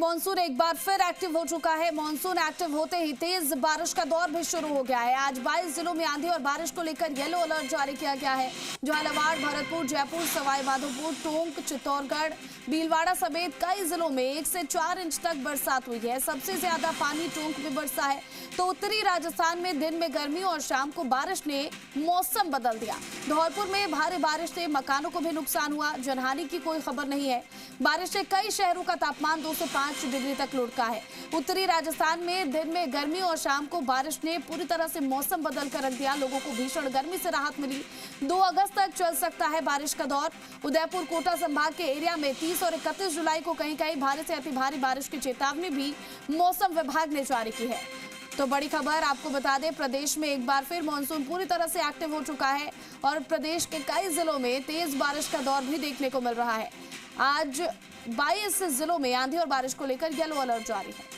Monsoon एक बार फिर active हो चुका है। मॉनसून एक्टिव होते ही तेज बारिश का दौर भी शुरू हो गया है। आज 22 जिलों में आंधी और बारिश को लेकर येलो अलर्ट जारी किया गया है। झालावाड़, भरतपुर, जयपुर, सवाई माधोपुर, टोंक, चित्तौड़गढ़, भीलवाड़ा समेत कई जिलों में 1 से 4 इंच तक बरसात हुई है। सबसे ज्यादा पानी टोंक में बरसा है। तो उत्तरी राजस्थान में दिन में गर्मी और शाम को बारिश ने मौसम बदल दिया। धौलपुर में भारी बारिश से मकानों को भी नुकसान हुआ। जनहानि की कोई खबर नहीं है। बारिश से कई शहरों का तापमान 2 से 5 डिग्री तक लुढ़का है। उत्तरी राजस्थान में दिन में गर्मी और शाम को बारिश ने पूरी तरह से मौसम बदल कर रख दिया। लोगों को भीषण गर्मी से राहत मिली। 2 अगस्त तक चल सकता है बारिश का दौर। उदयपुर, कोटा संभाग के एरिया में 30 और 31 जुलाई को कहीं कहीं भारी से अति भारी बारिश की चेतावनी भी मौसम विभाग ने जारी की है। तो बड़ी खबर आपको बता दें, प्रदेश में एक बार फिर मानसून पूरी तरह से एक्टिव हो चुका है और प्रदेश के कई जिलों में तेज बारिश का दौर भी देखने को मिल रहा है। आज 22 जिलों में आंधी और बारिश को लेकर येलो अलर्ट जारी है।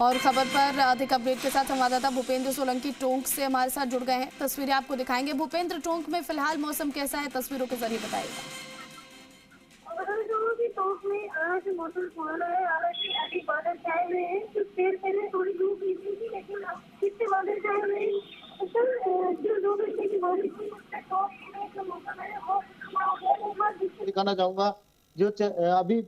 और खबर पर अधिक अपडेट के साथ संवाददाता भूपेंद्र सोलंकी टोंक से हमारे साथ जुड़ गए हैं। तस्वीरें आपको दिखाएंगे। भूपेंद्र, टोंक में फिलहाल मौसम कैसा है, तस्वीरों के जरिए बताइएगा। टोंक में आज मौसम सुहाना है। हालांकि अधिक बादल छाए हुए हैं। कुछ देर पहले थोड़ी धूप निकली थी, लेकिन अब फिर से बादल छाए हुए हैं। जो 2 घंटे की बारिश हुई उससे टोंक में जो मौसम है वो दिखाना चाहूंगा। जो अभी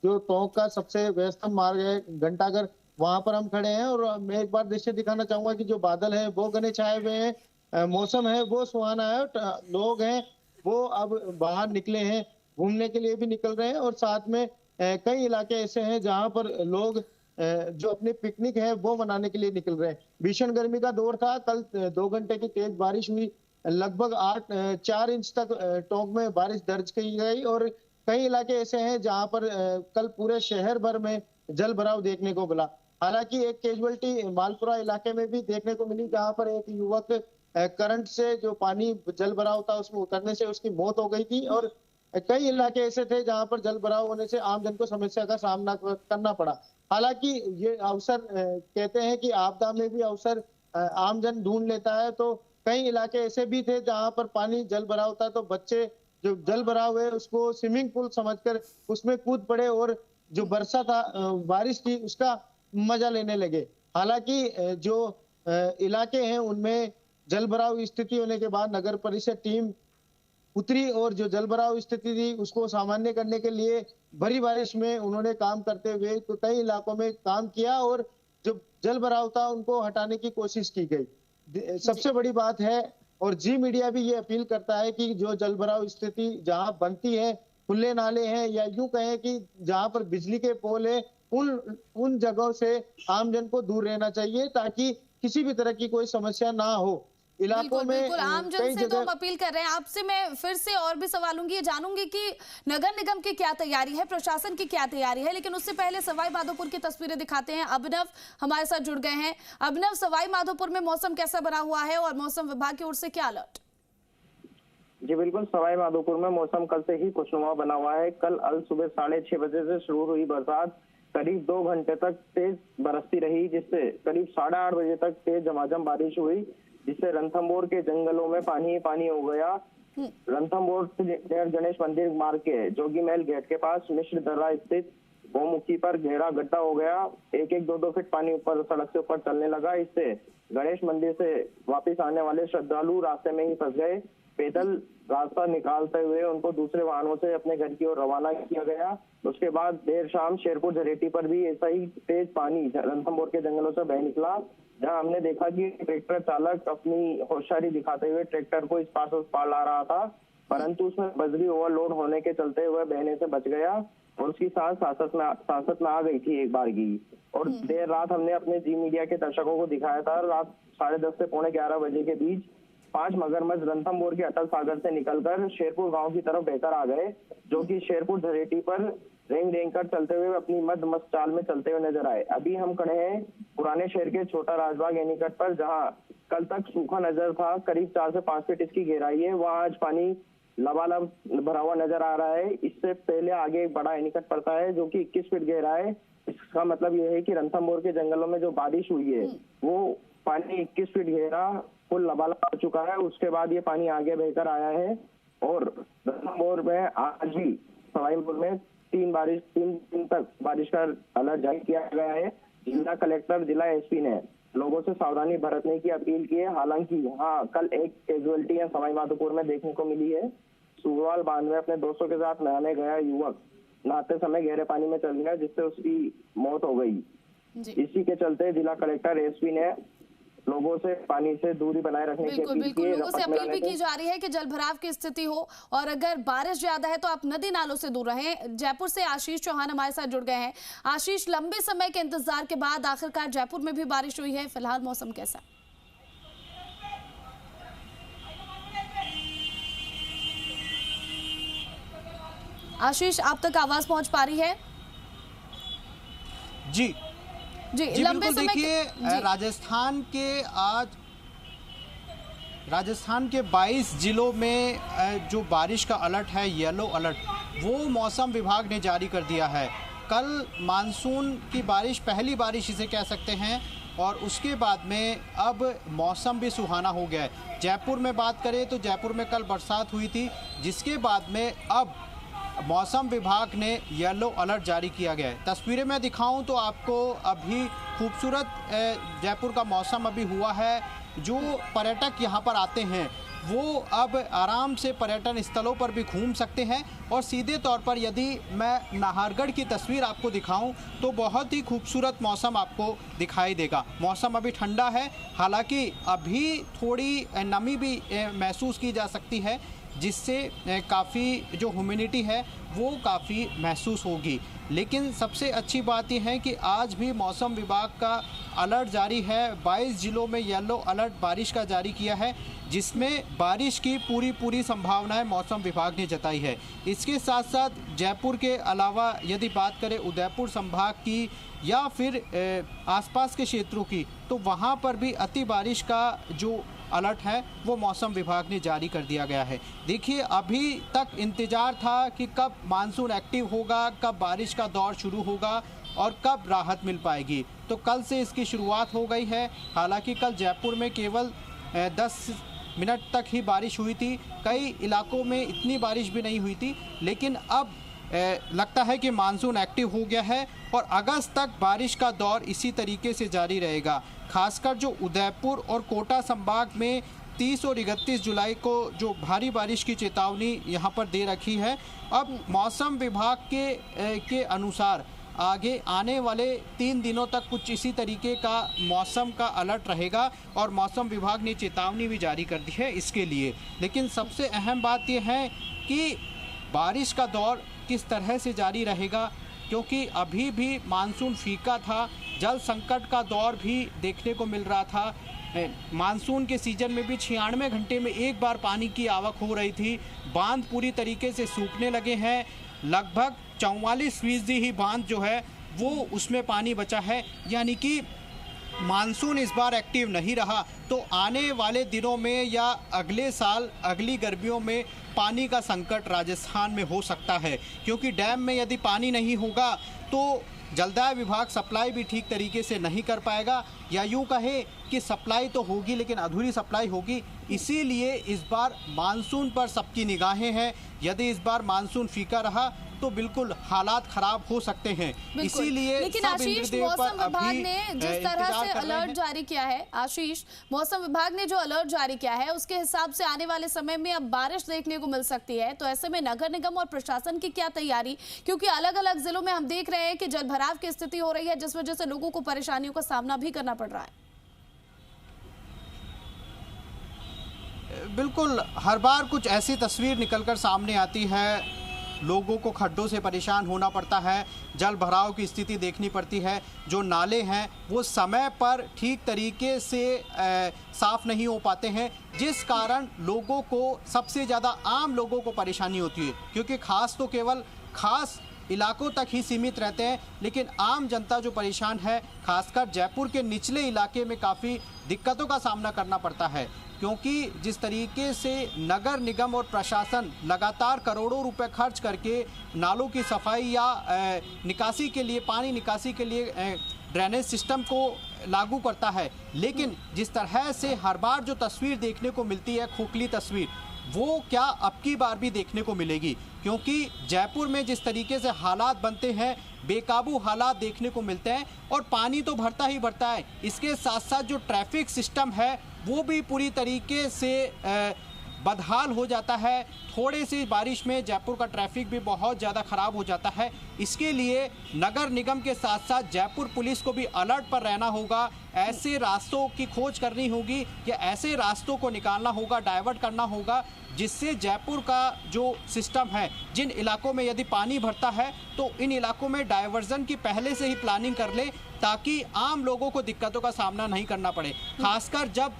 जो टोंक का सबसे व्यस्तम मार्ग है घंटाघर, वहां पर हम खड़े हैं और मैं एक बार दृश्य दिखाना चाहूंगा कि जो बादल है वो घने छाए हुए हैं। मौसम है वो सुहाना है। लोग हैं वो अब बाहर निकले हैं, घूमने के लिए भी निकल रहे हैं और साथ में कई इलाके ऐसे हैं जहां पर लोग जो अपनी पिकनिक है वो मनाने के लिए निकल रहे हैं। भीषण गर्मी का दौर था। कल 2 घंटे की तेज बारिश हुई। लगभग 4 इंच तक टोंक में बारिश दर्ज की गई और कई इलाके ऐसे हैं जहां पर कल पूरे शहर भर में जल भराव देखने को मिला। हालांकि एक कैजुअलिटी मालपुरा इलाके में भी देखने को मिली, जहां पर एक युवक करंट से जो पानी जल भराव था उसमें उतरने से उसकी मौत हो गई थी। और कई इलाके ऐसे थे जहां पर जल भराव होने से आमजन को समस्या का सामना करना पड़ा। हालांकि ये अवसर कहते हैं कि आपदा में भी अवसर आमजन ढूंढ लेता है। तो कई इलाके ऐसे भी थे जहां पर पानी जल भराव था, तो बच्चे जो जल भराव है उसको स्विमिंग पूल समझकर उसमें कूद पड़े और जो वर्षा था बारिश थी उसका मजा लेने लगे। हालांकि जो इलाके हैं उनमें जल भराव स्थिति होने के बाद नगर परिषद टीम उतरी और जो जल भराव स्थिति थी उसको सामान्य करने के लिए भरी बारिश में उन्होंने काम करते हुए तो कई इलाकों में काम किया और जो जल भराव था उनको हटाने की कोशिश की गई। सबसे बड़ी बात है और जी मीडिया भी ये अपील करता है कि जो जल भराव स्थिति जहां बनती है, खुले नाले हैं या यूं कहें कि जहां पर बिजली के पोल है, उन जगहों से आमजन को दूर रहना चाहिए ताकि किसी भी तरह की कोई समस्या ना हो। इलाकों में बिल्कुल आमजन से तो हम अपील कर रहे हैं। आपसे मैं फिर से और भी सवालूंगी, ये जानूंगी कि नगर निगम की क्या तैयारी है, प्रशासन की क्या तैयारी है। लेकिन उससे पहले सवाई माधोपुर की तस्वीरें दिखाते हैं। अभिनव हमारे साथ जुड़ गए हैं। अभिनव, सवाई माधोपुर में मौसम कैसा बना हुआ है और मौसम विभाग की ओर से क्या अलर्ट? जी बिल्कुल, सवाई माधोपुर में मौसम कल से ही खुशनुमा बना हुआ है। कल सुबह 6:30 बजे से शुरू हुई बरसात करीब 2 घंटे तक तेज बरसती रही, जिससे करीब 8:30 बजे तक तेज झमाझम बारिश हुई, जिससे रणथंभौर के जंगलों में पानी ही पानी हो गया। रणथंभौर गणेश मंदिर मार्ग के जोगी महल गेट के पास मिश्र दर्रा स्थित गौमुखी पर गहरा गड्ढा हो गया। 1-2 फीट पानी ऊपर सड़क से ऊपर चलने लगा। इससे गणेश मंदिर से वापिस आने वाले श्रद्धालु रास्ते में ही फंस गए। पैदल रास्ता निकालते हुए उनको दूसरे वाहनों से अपने घर की ओर रवाना किया गया। उसके बाद देर शाम शेरपुर झरेटी पर भी ऐसा ही तेज पानी रणथंभौर के जंगलों से बह निकला, जहां हमने देखा कि ट्रैक्टर चालक अपनी होशियारी दिखाते हुए ट्रैक्टर को इस पार से उस पार ला रहा था, परंतु उसमें बजरी ओवरलोड होने के चलते हुए बहने से बच गया और उसकी सांस सांसत में आ गई थी एक बार की। और देर रात हमने अपने जी मीडिया के दर्शकों को दिखाया था। रात 10:30 से 11:15 बजे के बीच 5 मगरमच्छ रणथंभौर के अटल सागर से निकलकर शेरपुर गांव की तरफ बहकर आ गए, जो कि शेरपुर झरेटी पर रेंग कर चलते हुए अपनी मद मस्त चाल में चलते हुए नजर आए। अभी हम खड़े हैं पुराने शहर के छोटा राजबाग एनीकट पर, जहां कल तक सूखा नजर था। करीब 4 से 5 फीट इसकी गहराई है। वहां आज पानी लबालब भरा हुआ नजर आ रहा है। इससे पहले आगे एक बड़ा एनीकट पड़ता है जो कि 21 फीट गहरा है। इसका मतलब यह है कि रणथंभौर के जंगलों में जो बारिश हुई है वो पानी 21 फीट गहरा पुल लबालब हो चुका है। उसके बाद ये पानी आगे बहकर आया है और रणथंभौर में आज भी सवाई माधोपुर में 3 दिन तक बारिश का अलर्ट जारी किया गया है। जिला कलेक्टर, जिला एसपी ने लोगों से सावधानी बरतने की अपील की है। हालांकि हाँ, कल एक कैजुअलिटी है सवाई माधोपुर में देखने को मिली है। सुरवाल बांध में अपने दोस्तों के साथ नहाने गया युवक नहाते समय गहरे पानी में चल गया, जिससे उसकी मौत हो गई। इसी के चलते जिला कलेक्टर, एसपी ने लोगों से पानी से दूरी बनाए रखने की अपील की है। लोगों से अपील भी की जा रही है कि जल भराव की स्थिति हो और अगर बारिश ज्यादा है तो आप नदी नालों से दूर रहें। जयपुर से आशीष चौहान हमारे साथ जुड़ गए हैं। आशीष, लंबे समय के इंतजार के बाद आखिरकार जयपुर में भी बारिश हुई है, फिलहाल मौसम कैसा है? आशीष, आप तक आवाज पहुंच पा रही है? जी लंबे बिल्कुल। समय देखिए, राजस्थान के 22 जिलों में जो बारिश का अलर्ट है, येलो अलर्ट, वो मौसम विभाग ने जारी कर दिया है। कल मानसून की बारिश, पहली बारिश इसे कह सकते हैं, और उसके बाद में अब मौसम भी सुहाना हो गया है। जयपुर में बात करें तो जयपुर में कल बरसात हुई थी, जिसके बाद में अब मौसम विभाग ने येलो अलर्ट जारी किया गया है। तस्वीरें मैं दिखाऊं तो आपको अभी खूबसूरत जयपुर का मौसम अभी हुआ है। जो पर्यटक यहां पर आते हैं वो अब आराम से पर्यटन स्थलों पर भी घूम सकते हैं। और सीधे तौर पर यदि मैं नाहरगढ़ की तस्वीर आपको दिखाऊं तो बहुत ही खूबसूरत मौसम आपको दिखाई देगा। मौसम अभी ठंडा है, हालांकि अभी थोड़ी नमी भी महसूस की जा सकती है, जिससे काफ़ी जो ह्यूमिडिटी है वो काफ़ी महसूस होगी। लेकिन सबसे अच्छी बात यह है कि आज भी मौसम विभाग का अलर्ट जारी है। 22 जिलों में येलो अलर्ट बारिश का जारी किया है, जिसमें बारिश की पूरी संभावनाएं मौसम विभाग ने जताई है। इसके साथ साथ जयपुर के अलावा यदि बात करें उदयपुर संभाग की या फिर आसपास के क्षेत्रों की, तो वहां पर भी अति बारिश का जो अलर्ट है वो मौसम विभाग ने जारी कर दिया गया है। देखिए, अभी तक इंतजार था कि कब मानसून एक्टिव होगा, कब बारिश का दौर शुरू होगा और कब राहत मिल पाएगी। तो कल से इसकी शुरुआत हो गई है। हालांकि कल जयपुर में केवल 10 मिनट तक ही बारिश हुई थी, कई इलाकों में इतनी बारिश भी नहीं हुई थी। लेकिन अब लगता है कि मानसून एक्टिव हो गया है और अगस्त तक बारिश का दौर इसी तरीके से जारी रहेगा। खासकर जो उदयपुर और कोटा संभाग में 30 और 31 जुलाई को जो भारी बारिश की चेतावनी यहां पर दे रखी है। अब मौसम विभाग के अनुसार आगे आने वाले 3 दिनों तक कुछ इसी तरीके का मौसम का अलर्ट रहेगा और मौसम विभाग ने चेतावनी भी जारी कर दी है इसके लिए। लेकिन सबसे अहम बात यह है कि बारिश का दौर किस तरह से जारी रहेगा, क्योंकि अभी भी मानसून फीका था, जल संकट का दौर भी देखने को मिल रहा था। मानसून के सीजन में भी 96 घंटे में एक बार पानी की आवक हो रही थी। बांध पूरी तरीके से सूखने लगे हैं। लगभग 44% ही बांध जो है वो उसमें पानी बचा है, यानी कि मानसून इस बार एक्टिव नहीं रहा तो आने वाले दिनों में या अगले साल अगली गर्मियों में पानी का संकट राजस्थान में हो सकता है। क्योंकि डैम में यदि पानी नहीं होगा तो जलदाय विभाग सप्लाई भी ठीक तरीके से नहीं कर पाएगा, या यूँ कहे कि सप्लाई तो होगी लेकिन अधूरी सप्लाई होगी। इसीलिए इस बार मानसून पर सबकी निगाहें हैं। यदि इस बार मानसून फीका रहा तो बिल्कुल हालात खराब हो सकते हैं। इसीलिए लेकिन आशीष, मौसम विभाग ने जिस तरह से अलर्ट जारी किया है, आशीष, मौसम विभाग ने जो अलर्ट जारी किया है उसके हिसाब से आने वाले समय में अब बारिश देखने को मिल सकती है। तो ऐसे में नगर निगम और प्रशासन की क्या तैयारी, क्योंकि अलग अलग जिलों में हम देख रहे हैं कि जल भराव की स्थिति हो रही है, जिस वजह से लोगों को परेशानियों का सामना भी करना पड़ रहा है। बिल्कुल, हर बार कुछ ऐसी तस्वीर निकलकर सामने आती है, लोगों को खड्डों से परेशान होना पड़ता है, जल भराव की स्थिति देखनी पड़ती है। जो नाले हैं वो समय पर ठीक तरीके से साफ नहीं हो पाते हैं, जिस कारण लोगों को, सबसे ज़्यादा आम लोगों को परेशानी होती है। क्योंकि खास तो केवल खास इलाकों तक ही सीमित रहते हैं, लेकिन आम जनता जो परेशान है, खासकर जयपुर के निचले इलाके में काफ़ी दिक्कतों का सामना करना पड़ता है। क्योंकि जिस तरीके से नगर निगम और प्रशासन लगातार करोड़ों रुपए खर्च करके नालों की सफाई या निकासी के लिए, पानी निकासी के लिए ड्रेनेज सिस्टम को लागू करता है, लेकिन जिस तरह से हर बार जो तस्वीर देखने को मिलती है, खोखली तस्वीर, वो क्या अब की बार भी देखने को मिलेगी? क्योंकि जयपुर में जिस तरीके से हालात बनते हैं, बेकाबू हालात देखने को मिलते हैं, और पानी तो भरता ही भरता है, इसके साथ साथ जो ट्रैफिक सिस्टम है वो भी पूरी तरीके से बदहाल हो जाता है। थोड़ी सी बारिश में जयपुर का ट्रैफिक भी बहुत ज़्यादा ख़राब हो जाता है। इसके लिए नगर निगम के साथ साथ जयपुर पुलिस को भी अलर्ट पर रहना होगा, ऐसे रास्तों की खोज करनी होगी या ऐसे रास्तों को निकालना होगा, डाइवर्ट करना होगा, जिससे जयपुर का जो सिस्टम है, जिन इलाकों में यदि पानी भरता है तो इन इलाकों में डाइवर्जन की पहले से ही प्लानिंग कर ले, ताकि आम लोगों को दिक्कतों का सामना नहीं करना पड़े। खासकर जब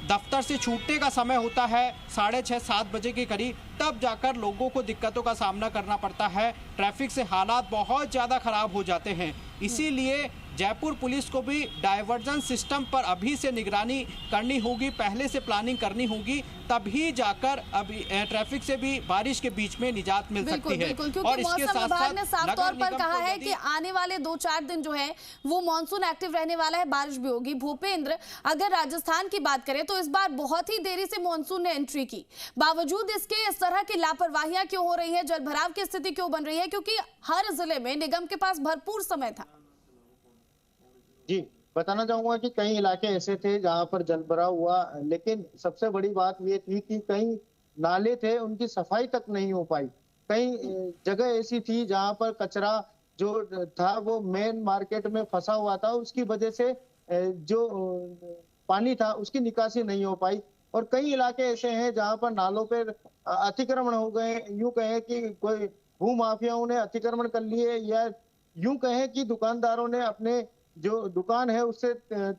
दफ्तर से छूटने का समय होता है 6:30-7 बजे के करीब, तब जाकर लोगों को दिक्कतों का सामना करना पड़ता है। ट्रैफिक से हालात बहुत ज़्यादा ख़राब हो जाते हैं। इसीलिए जयपुर पुलिस को भी डाइवर्जन सिस्टम पर अभी से निगरानी करनी होगी, पहले से प्लानिंग करनी होगी, तभी जाकर अभी ट्रैफिक से भी बारिश के बीच में निजात मिल सकती है। और इसके साथ विभाग ने साफ तौर पर कहा है कि आने वाले 2-4 दिन जो है वो मानसून एक्टिव रहने वाला है, बारिश भी होगी। भूपेंद्र, अगर राजस्थान की बात करें तो इस बार बहुत ही देरी से मानसून ने एंट्री की, बावजूद इसके इस तरह की लापरवाहियां क्यों हो रही है, जलभराव की स्थिति क्यों बन रही है? क्योंकि हर जिले में निगम के पास भरपूर समय था। जी, बताना चाहूंगा कि कई इलाके ऐसे थे जहां पर जलभराव हुआ, लेकिन सबसे बड़ी बात ये थी कि कई नाले थे उनकी सफाई तक नहीं हो पाई। कई जगह ऐसी थी जहां पर कचरा जो था वो मेन मार्केट में फंसा हुआ था, उसकी वजह से जो पानी था उसकी निकासी नहीं हो पाई। और कई इलाके ऐसे हैं जहां पर नालों पर अतिक्रमण हो गए, यूं कहें कि कोई भूमाफियाओं ने अतिक्रमण कर लिए, या यूं कहें कि दुकानदारों ने अपने जो दुकान है उससे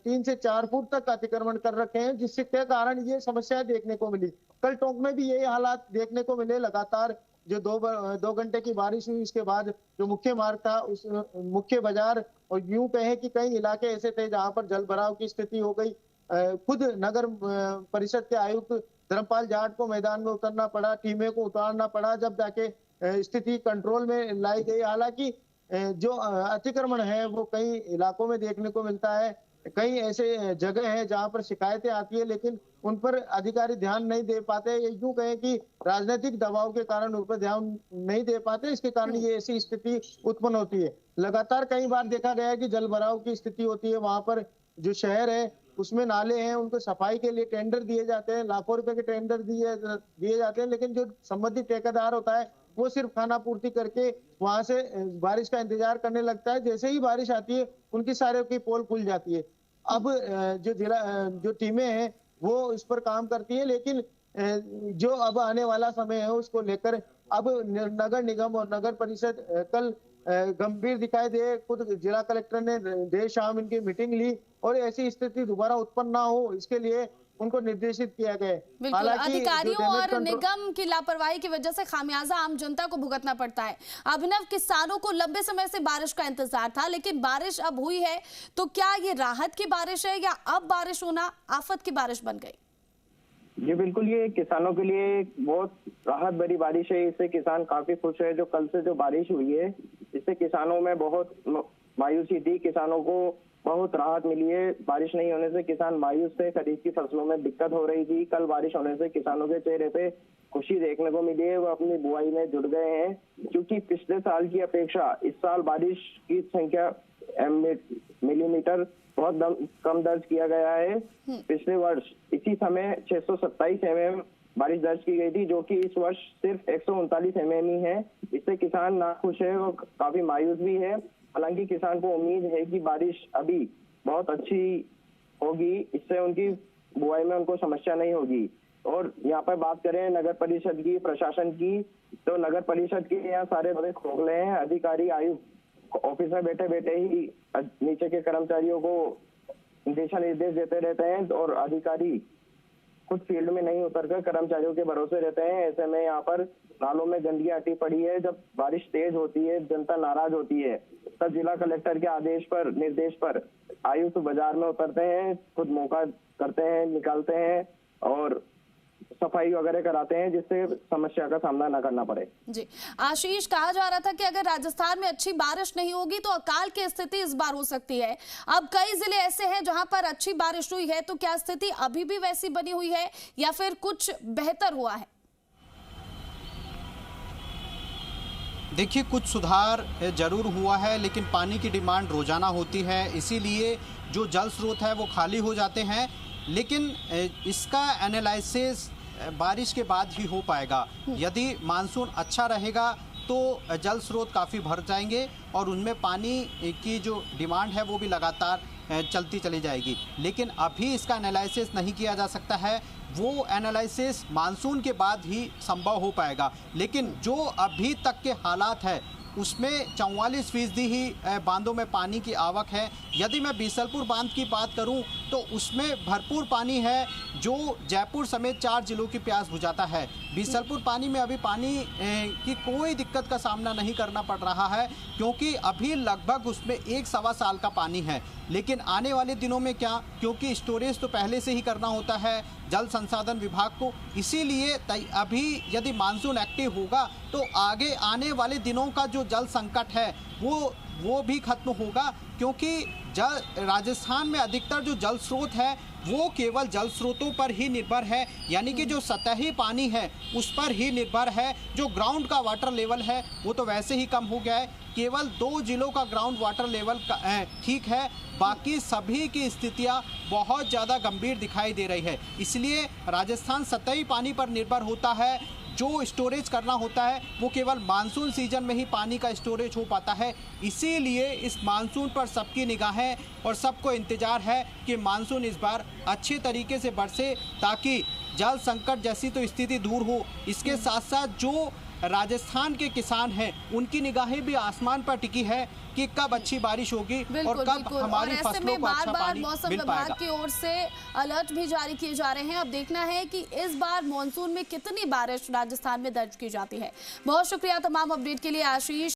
3 से 4 फुट तक अतिक्रमण कर रखे हैं, जिससे के कारण ये समस्याएं देखने को मिली। कल टोंक में भी यही हालात देखने को मिले। लगातार जो 2 घंटे की बारिश हुई, इसके बाद जो मुख्य मार्ग था, उस मुख्य बाजार और यूं कहें कि कई इलाके ऐसे थे जहां पर जल भराव की स्थिति हो गई। खुद नगर परिषद के आयुक्त धर्मपाल जाट को मैदान में उतरना पड़ा, टीमें को उतारना पड़ा, जब जाके स्थिति कंट्रोल में लाई गई। हालांकि जो अतिक्रमण है वो कई इलाकों में देखने को मिलता है। कई ऐसे जगह है जहां पर शिकायतें आती है, लेकिन उन पर अधिकारी ध्यान नहीं दे पाते। ये यूं कहें कि राजनीतिक दबाव के कारण उन पर ध्यान नहीं दे पाते, इसके कारण ये ऐसी स्थिति उत्पन्न होती है। लगातार कई बार देखा गया है कि जल भराव की स्थिति होती है, वहां पर जो शहर है उसमें नाले हैं, उनको सफाई के लिए टेंडर दिए जाते हैं, लाखों रुपए के टेंडर दिए जाते हैं, लेकिन जो संबंधित ठेकेदार होता है वो सिर्फ खाना पूर्ति करके वहां से बारिश का इंतजार करने लगता है। जैसे ही बारिश आती है उनकी सारे की पोल खुल जाती है। अब जो टीमें हैं वो इस पर काम करती है, लेकिन जो अब आने वाला समय है उसको लेकर अब नगर निगम और नगर परिषद कल गंभीर दिखाई दे। खुद जिला कलेक्टर ने देर शाम इनकी मीटिंग ली और ऐसी स्थिति दोबारा उत्पन्न ना हो इसके लिए उनको निर्देशित किया गया। बिल्कुल, अधिकारियों और निगम की लापरवाही की वजह से खामियाजा आम जनता को भुगतना पड़ता है। अभिनव, किसानों को लंबे समय से बारिश का इंतजार था, लेकिन बारिश अब हुई है, तो क्या ये राहत की बारिश है या अब बारिश होना आफत की बारिश बन गई? जी बिल्कुल, ये किसानों के लिए बहुत राहत भरी बारिश है। इससे किसान काफी खुश है। जो कल से जो बारिश हुई है इससे किसानों में बहुत मायूसी थी, किसानों को बहुत राहत मिली है। बारिश नहीं होने से किसान मायूस थे, खरीफ की फसलों में दिक्कत हो रही थी। कल बारिश होने से किसानों के चेहरे पे खुशी देखने को मिली है, वो अपनी बुआई में जुट गए हैं। क्योंकि पिछले साल की अपेक्षा इस साल बारिश की संख्या मिलीमीटर बहुत कम दर्ज किया गया है। पिछले वर्ष इसी समय 627 mm बारिश दर्ज की गई थी, जो कि इस वर्ष सिर्फ 139 mm ही है। इससे किसान नाखुश है और काफी मायूस भी है। हालांकि किसान को उम्मीद है कि बारिश अभी बहुत अच्छी होगी, इससे उनकी बुआई में उनको समस्या नहीं होगी। और यहाँ पर बात करें नगर परिषद की, प्रशासन की, तो नगर परिषद के यहाँ सारे बड़े खोखले हैं। अधिकारी आयुक्त ऑफिस में बैठे बैठे ही नीचे के कर्मचारियों को दिशा निर्देश देते रहते हैं और अधिकारी खुद फील्ड में नहीं उतरकर कर्मचारियों के भरोसे रहते हैं। ऐसे में यहाँ पर नालों में गंदगी अटी पड़ी है। जब बारिश तेज होती है, जनता नाराज होती है, तब जिला कलेक्टर के आदेश पर, निर्देश पर आयुक्त बाजार में उतरते हैं, खुद मौका करते हैं, निकालते हैं और सफाई वगैरह कराते हैं, जिससे समस्या का सामना न करना पड़े। जी आशीष, कहा जा रहा था कि अगर राजस्थान में अच्छी बारिश नहीं होगी तो अकाल की स्थिति इस बार हो सकती है। अब कई जिले ऐसे हैं जहां पर अच्छी बारिश हुई है, तो क्या स्थिति अभी भी वैसी बनी हुई है या फिर कुछ बेहतर हुआ है? देखिए, कुछ सुधार जरूर हुआ है, लेकिन पानी की डिमांड रोजाना होती है, इसीलिए जो जल स्रोत है वो खाली हो जाते हैं। लेकिन इसका एनालिसिस बारिश के बाद ही हो पाएगा। यदि मानसून अच्छा रहेगा तो जल स्रोत काफ़ी भर जाएंगे और उनमें पानी की जो डिमांड है वो भी लगातार चलती चली जाएगी। लेकिन अभी इसका एनालिसिस नहीं किया जा सकता है, वो एनालिसिस मानसून के बाद ही संभव हो पाएगा। लेकिन जो अभी तक के हालात है उसमें 44% ही बांधों में पानी की आवक है। यदि मैं बीसलपुर बांध की बात करूं तो उसमें भरपूर पानी है, जो जयपुर समेत 4 जिलों की प्यास बुझाता है। बीसलपुर पानी में अभी पानी की कोई दिक्कत का सामना नहीं करना पड़ रहा है, क्योंकि अभी लगभग उसमें 1-1.25 साल का पानी है। लेकिन आने वाले दिनों में क्या, क्योंकि स्टोरेज तो पहले से ही करना होता है जल संसाधन विभाग को, इसीलिए अभी यदि मानसून एक्टिव होगा तो आगे आने वाले दिनों का जो जल संकट है वो भी खत्म होगा। क्योंकि राजस्थान में अधिकतर जो जल स्रोत है वो केवल जल स्रोतों पर ही निर्भर है, यानी कि जो सतही पानी है उस पर ही निर्भर है। जो ग्राउंड का वाटर लेवल है वो तो वैसे ही कम हो गया है, केवल 2 जिलों का ग्राउंड वाटर लेवल ठीक है, बाकी सभी की स्थितियां बहुत ज़्यादा गंभीर दिखाई दे रही है। इसलिए राजस्थान सतही पानी पर निर्भर होता है। जो स्टोरेज करना होता है वो केवल मानसून सीजन में ही पानी का स्टोरेज हो पाता है। इसीलिए इस मानसून पर सबकी निगाहें और सबको इंतज़ार है कि मानसून इस बार अच्छे तरीके से बरसे, ताकि जल संकट जैसी तो स्थिति दूर हो। इसके साथ साथ जो राजस्थान के किसान हैं उनकी निगाहें भी आसमान पर टिकी है कि कब अच्छी बारिश होगी और कब हमारी फसलों को अच्छा पानी मौसम मिल विभाग पाएगा। की ओर से अलर्ट भी जारी किए जा रहे हैं। अब देखना है कि इस बार मॉनसून में कितनी बारिश राजस्थान में दर्ज की जाती है। बहुत शुक्रिया तमाम अपडेट के लिए आशीष।